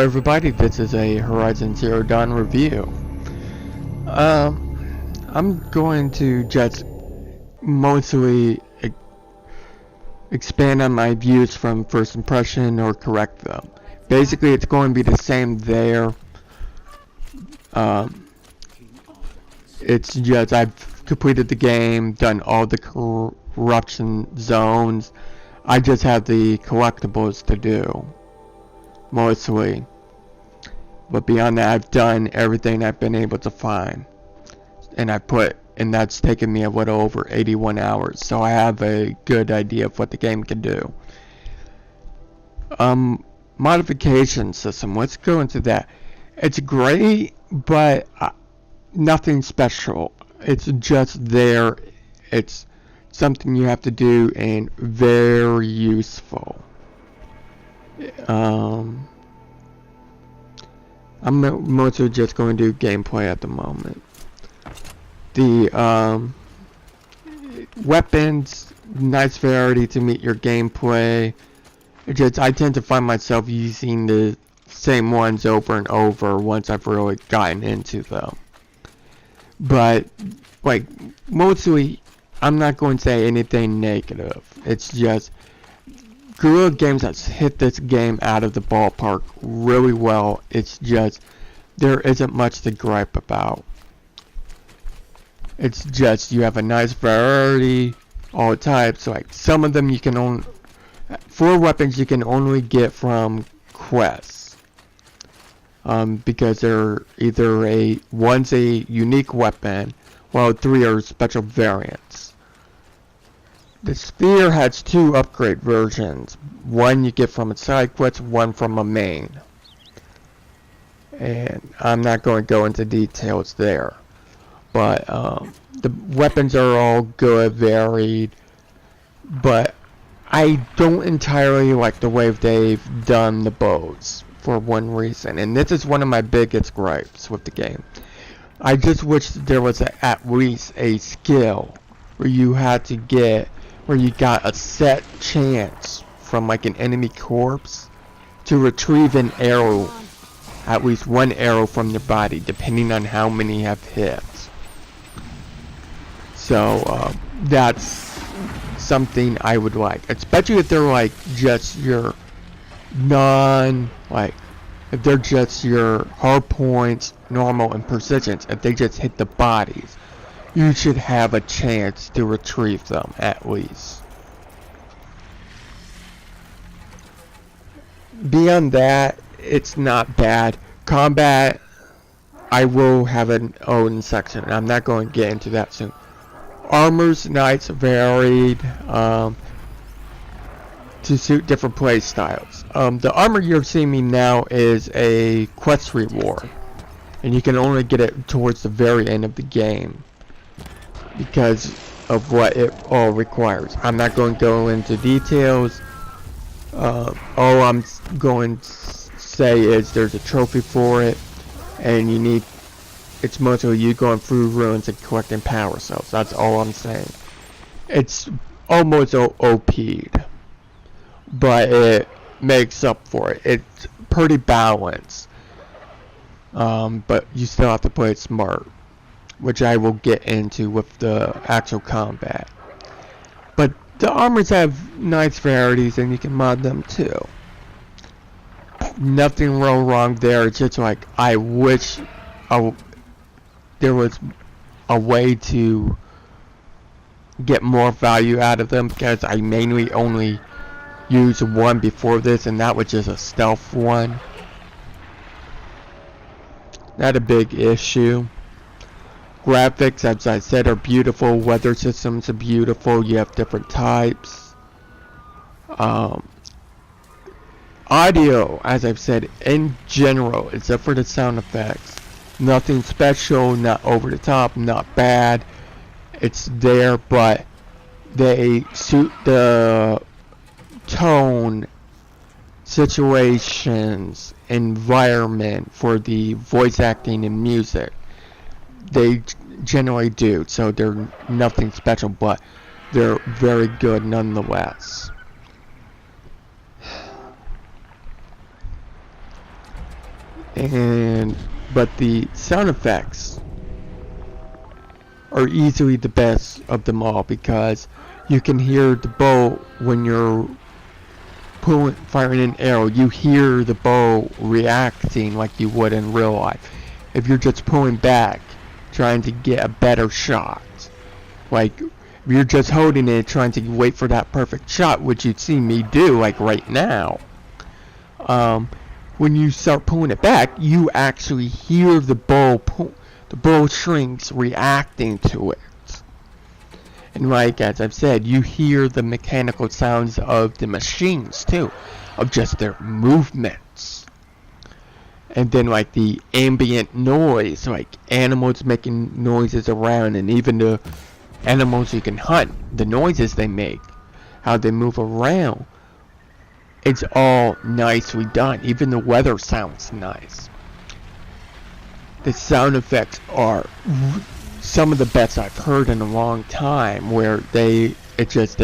everybody, this is a Horizon Zero Dawn review. I'm going to just mostly expand on my views from first impression or correct them. Basically, it's going to be the same there. It's just I've completed the game, done all the corruption zones. I just have the collectibles to do, mostly. But beyond that, I've done everything I've been able to find. And that's taken me a little over 81 hours. So I have a good idea of what the game can do. Modification system, let's go into that. It's great, but nothing special. It's just there. It's something you have to do and very useful. I'm mostly just going to do gameplay at the moment. The weapons, nice variety to meet your gameplay. I tend to find myself using the same ones over and over once I've really gotten into them. But like mostly, I'm not going to say anything negative. It's just Guerrilla Games has hit this game out of the ballpark really well. It's just there isn't much to gripe about. It's just you have a nice variety, all types. Like some of them you can only 4 weapons you can only get from quests, because they're either one's a unique weapon, while 3 are special variants. The sphere has 2 upgrade versions. One you get from a side quest, one from a main. And I'm not going to go into details there. But the weapons are all good, varied. But I don't entirely like the way they've done the bows for one reason. And this is one of my biggest gripes with the game. I just wish there was at least a skill where you got a set chance from like an enemy corpse to retrieve an arrow, at least one arrow from your body, depending on how many have hits. So that's something I would like, especially if they're like just your if they're just your hard points, normal, and precisions. If they just hit the bodies, you should have a chance to retrieve them at least. Beyond that, it's not bad. Combat, I will have an own section. I'm not going to get into that soon. Armor's nice, varied, to suit different play styles. The armor you're seeing me now is a quest reward, and you can only get it towards the very end of the game because of what it all requires. I'm not going to go into details. All I'm going to say is there's a trophy for it, and it's mostly you going through ruins and collecting power cells. That's all I'm saying. It's almost OP'd, but it makes up for it. It's pretty balanced, but you still have to play it smart, which I will get into with the actual combat. But the armors have nice varieties, and you can mod them too. Nothing real wrong there. It's just like I wish there was a way to get more value out of them, because I mainly only used one before this, and that was just a stealth one. Not a big issue. Graphics, as I said, are beautiful. Weather systems are beautiful. You have different types. Audio, as I've said, in general, except for the sound effects, nothing special, not over the top, not bad. It's there, but they suit the tone, situations, environment for the voice acting and music. They generally do, so they're nothing special, but they're very good nonetheless. But the sound effects are easily the best of them all, because you can hear the bow when you're firing an arrow. You hear the bow reacting like you would in real life. If you're just pulling back, trying to get a better shot, like if you're just holding it, trying to wait for that perfect shot, which you'd see me do, like right now. When you start pulling it back, you actually hear the bow strings reacting to it. And like as I've said, you hear the mechanical sounds of the machines too, of just their movements. And then like the ambient noise, like animals making noises around, and even the animals you can hunt, the noises they make, how they move around. It's all nicely done. Even the weather sounds nice. The sound effects are some of the best I've heard in a long time, where it's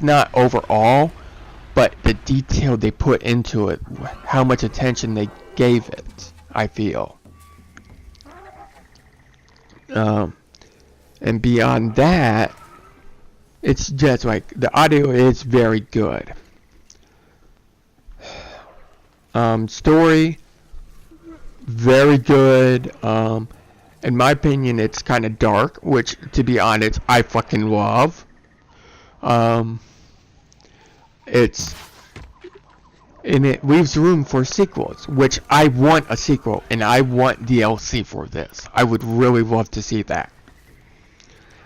not overall, but the detail they put into it, how much attention they gave it, I feel. And beyond that, it's just like the audio is very good. Story, very good. In my opinion, it's kind of dark, which, to be honest, I fucking love. And it leaves room for sequels, which I want a sequel, and I want DLC for this. I would really love to see that.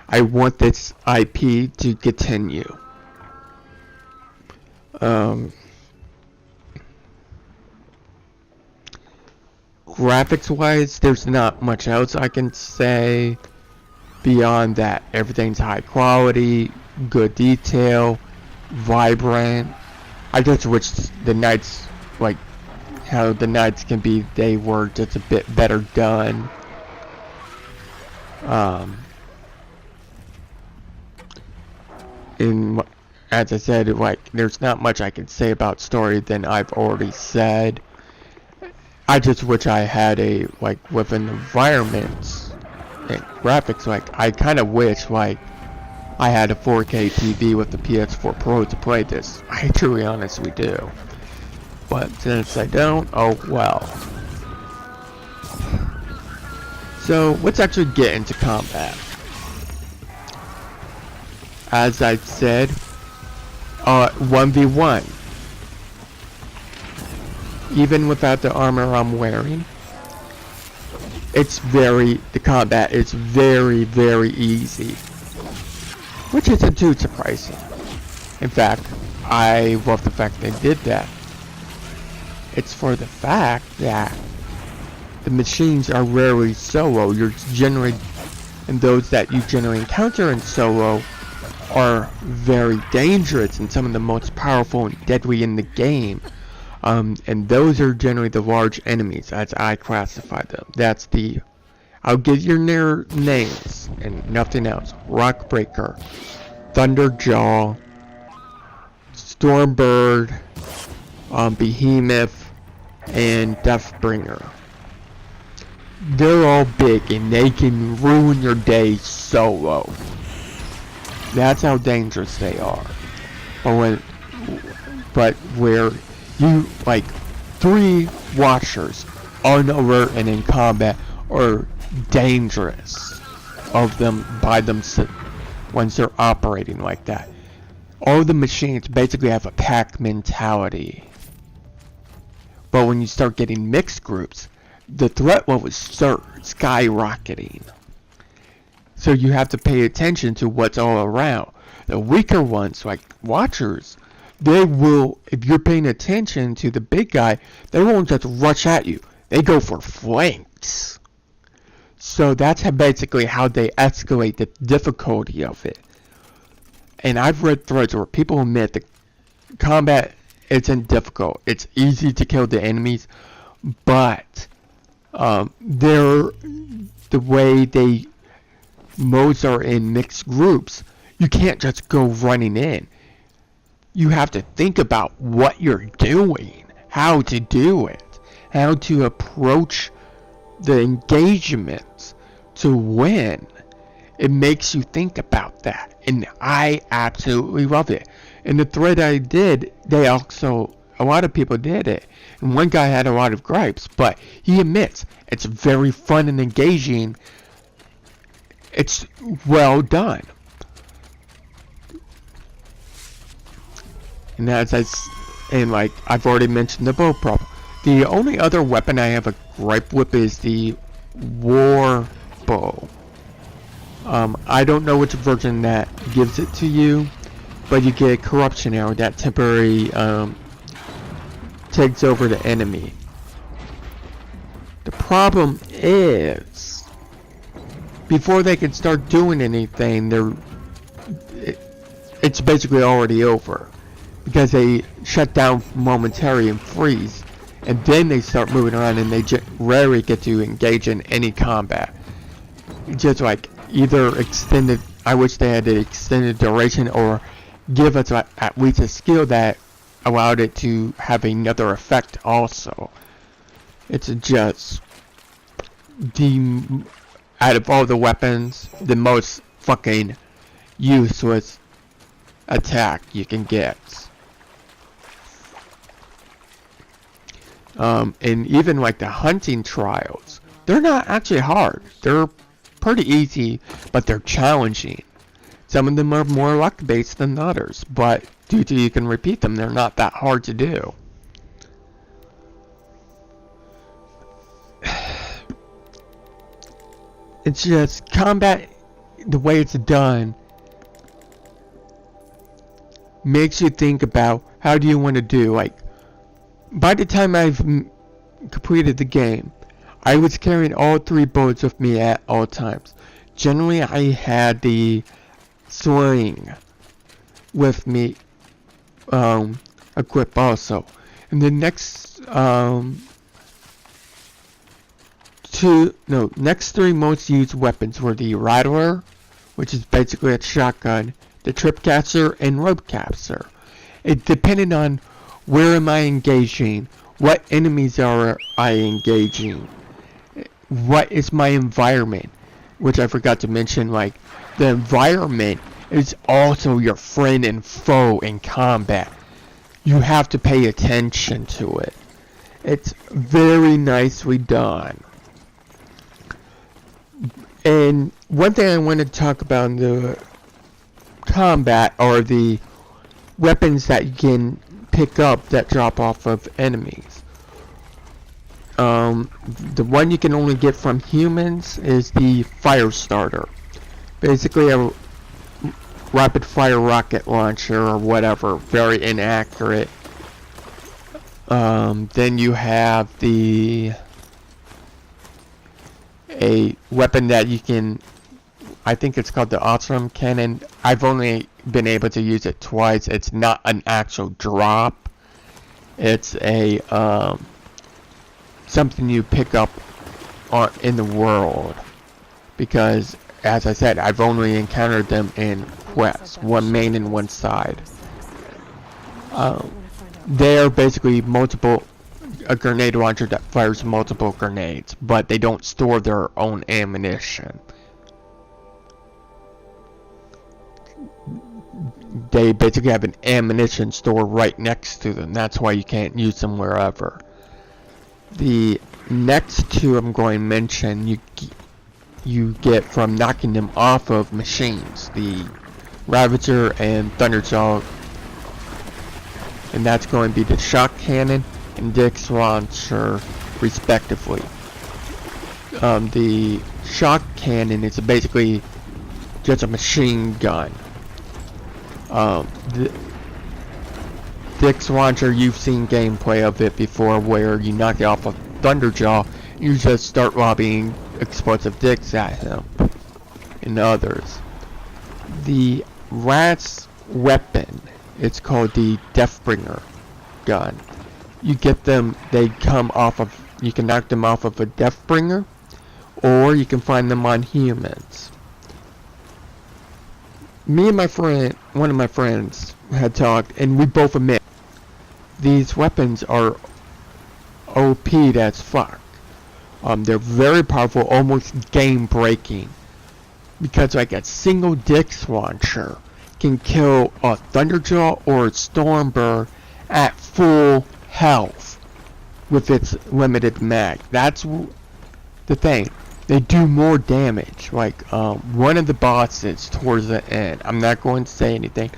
I want this IP to continue. Graphics wise, there's not much else I can say beyond that. Everything's high quality, good detail, vibrant. I just wish the nights, like how the nights can be, they were just a bit better done. And as I said, like there's not much I can say about story than I've already said. I just wish I had with an environment and graphics, like I kind of wish like I had a 4K TV with the PS4 Pro to play this. I truly honestly do. But since I don't, oh well. So let's actually get into combat. As I said, 1v1. Even without the armor I'm wearing, the combat is very, very easy. Which isn't too surprising. In fact, I love the fact they did that. It's for the fact that the machines are rarely solo. And those that you generally encounter in solo are very dangerous and some of the most powerful and deadly in the game. And those are generally the large enemies, as I classify them. I'll give you their names and nothing else. Rockbreaker, Thunderjaw, Stormbird, Behemoth, and Deathbringer. They're all big and they can ruin your day solo. That's how dangerous they are. But where you, like, 3 watchers on alert and in combat are dangerous of them by themselves once they're operating like that. All the machines basically have a pack mentality. But when you start getting mixed groups, the threat level starts skyrocketing. So you have to pay attention to what's all around. The weaker ones, like watchers, they will, if you're paying attention to the big guy, they won't just rush at you. They go for flanks. So that's basically how they escalate the difficulty of it. And I've read threads where people admit the combat isn't difficult. It's easy to kill the enemies, but the way modes are in mixed groups, you can't just go running in. You have to think about what you're doing, how to do it, how to approach the engagements to win. It makes you think about that, and I absolutely love it. In the thread I did, a lot of people did it, and one guy had a lot of gripes, but he admits it's very fun and engaging. It's well done. And like I've already mentioned the bow problem. The only other weapon I have a gripe with is the war bow. I don't know which version that gives it to you, but you get a corruption arrow that temporarily takes over the enemy. The problem is, before they can start doing anything, it's basically already over, because they shut down momentarily and freeze, and then they start moving around, and they rarely get to engage in any combat. Just like either extended, I wish they had an extended duration, or give us at least a skill that allowed it to have another effect also. It's just out of all the weapons, the most fucking useless attack you can get. And even like the hunting trials, they're not actually hard. They're pretty easy, but they're challenging. Some of them are more luck based than others, but due to you can repeat them, they're not that hard to do. It's just combat, the way it's done, makes you think about how do you want to do. Like, by the time I've completed the game, I was carrying all 3 bullets with me at all times. Generally, I had the sling with me equipped also. And the next next 3 most used weapons were the Rattler, which is basically a shotgun, the Tripcaster, and Ropecaster. It depended on where am I engaging, what enemies are I engaging, what is my environment, which I forgot to mention. Like, the environment is also your friend and foe in combat. You have to pay attention to it. It's very nicely done. And one thing I want to talk about in the combat are the weapons that you can pick up that drop off of enemies. The one you can only get from humans is the fire starter. Basically a rapid fire rocket launcher or whatever, very inaccurate. Then you have a weapon that you can, I think it's called the Awesome Cannon. I've only been able to use it twice. It's not an actual drop. It's a something you pick up in the world, because as I said, I've only encountered them in quests, one main and one side. They're basically a grenade launcher that fires multiple grenades, but they don't store their own ammunition. They basically have an ammunition store right next to them. That's why you can't use them wherever. The next 2 I'm going to mention you get from knocking them off of machines, the Ravager and Thunderjaw, and that's going to be the Shock Cannon and Dix Launcher respectively. The Shock Cannon is basically just a machine gun. The Dix Launcher, you've seen gameplay of it before, where you knock it off of Thunderjaw, you just start lobbing explosive dicks at him and others. The last weapon, it's called the Deathbringer gun. You get them, they come off of, you can knock them off of a Deathbringer, or you can find them on humans. Me and my friend, one of my friends, had talked, and we both admit these weapons are OP that's fuck. They're very powerful, almost game breaking. Because like a single Dix launcher can kill a Thunderjaw or a Stormbird at full health with its limited mag. That's the thing. They do more damage. Like one of the bosses towards the end, I'm not going to say anything.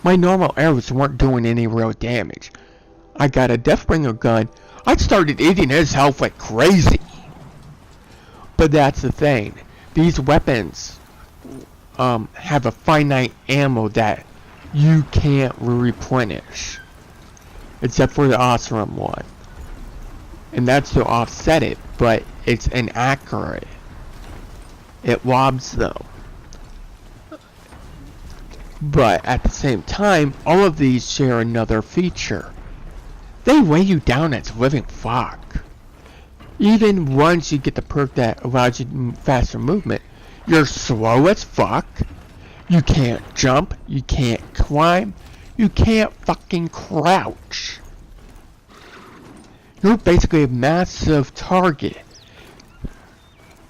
My normal arrows weren't doing any real damage. I got a Deathbringer gun. I started eating his health like crazy. But that's the thing. These weapons have a finite ammo that you can't replenish. Except for the Osram one. And that's to offset it, but it's inaccurate. It robs them. But at the same time, all of these share another feature. They weigh you down as living fuck. Even once you get the perk that allows you faster movement, you're slow as fuck. You can't jump. You can't climb. You can't fucking crouch. You're basically a massive target.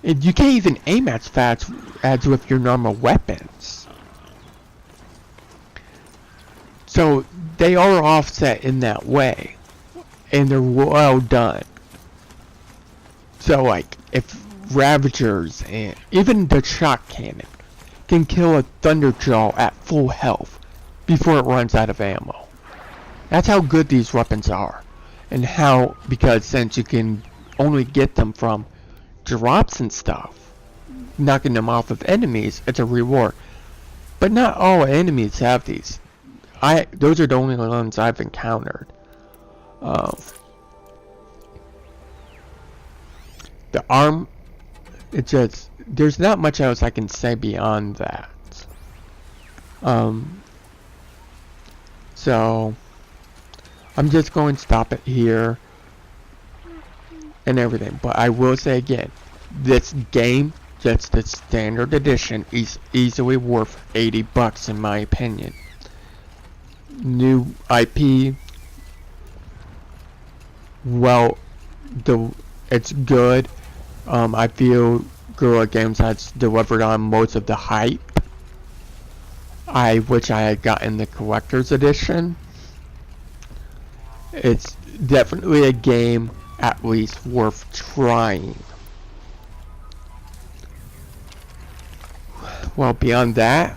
And you can't even aim as fast as with your normal weapons. So they are offset in that way. And they're well done. So like, if Ravagers and even the shock cannon can kill a Thunderjaw at full health before it runs out of ammo. That's how good these weapons are. And how, because since you can only get them from drops and stuff, knocking them off of enemies, it's a reward. But not all enemies have these. Those are the only ones I've encountered. The arm, it just, there's not much else I can say beyond that. So I'm just going to stop it here and everything. But I will say again, this game, just the standard edition, is easily worth $80 in my opinion. New IP, well, it's good. I feel Guerrilla Games has delivered on most of the hype. I wish I had gotten the collector's edition. It's definitely a game at least worth trying. Well, beyond that,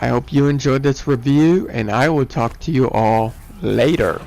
I hope you enjoyed this review, and I will talk to you all later.